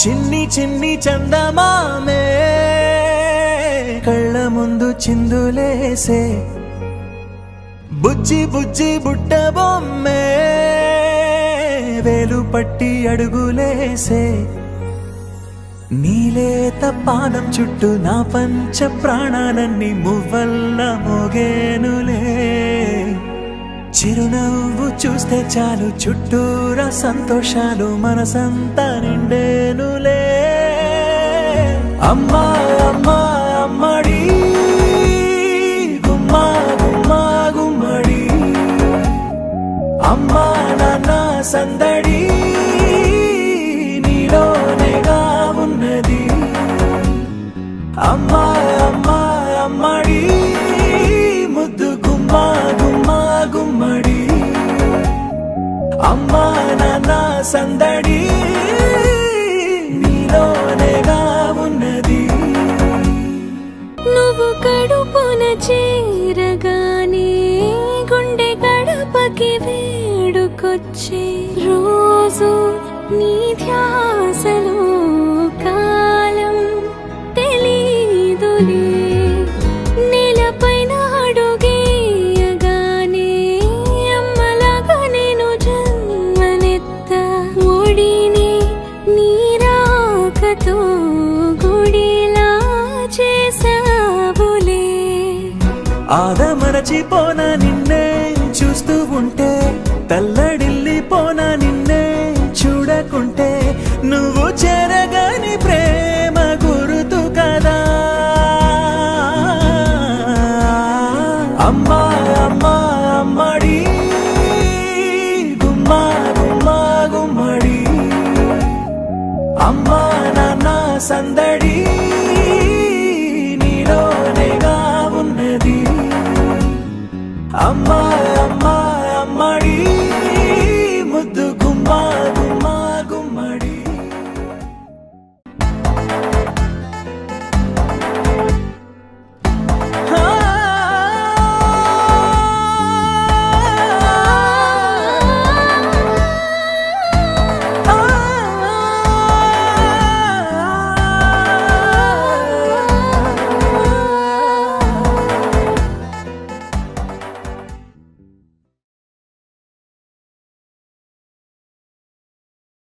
చిన్ని చిన్ని చందమామే కళ్ళ ముందు చిందులేసే బుజ్జి బుజ్జి బుట్ట బొమ్మే వేలు పట్టి అడుగులేసే నీలేత పానం చుట్టూ నా పంచ ప్రాణాలన్నీ మువ్వల్ల మోగేనులే చిరునవ్వు చూస్తే చాలు చుట్టూరా సంతోషాలు మనసంతా నిండేనులే అమ్మా అమ్మా అమ్మడి గుమ్మా గుమ్మా గుమ్మడి అమ్మా నాన్న సందడి నీలోనేగా ఉన్నది అమ్మా అమ్మా అమ్మడి ముద్దు గుమ్మా గుమ్మా గుమ్మడి అమ్మా నాన్న సందడి నీలోనేగా ఉన్నది నువ్వు కడుపున చేరగానే గుండె గడపకి వేడుకొచ్చే రోజు నీ ధ్యాసలో కాలం తెలీదులే నేలపైన అడుగేయగానే అమ్మలాగా నేను జన్మనెత్త ఒడిని నీరాకతో గుడిలా చేసావులే ఆదమరచిపోన నిన్నే చూస్తూ ఉంటే తల్లడిల్లిపోన నిన్నే చూడకుంటే నువ్వు చెరగని ప్రేమ గురుతు కదా అమ్మా అమ్మా అమ్మడి గుమ్మా గుమ్మా గుమ్మడి అమ్మా నాన్న సందడి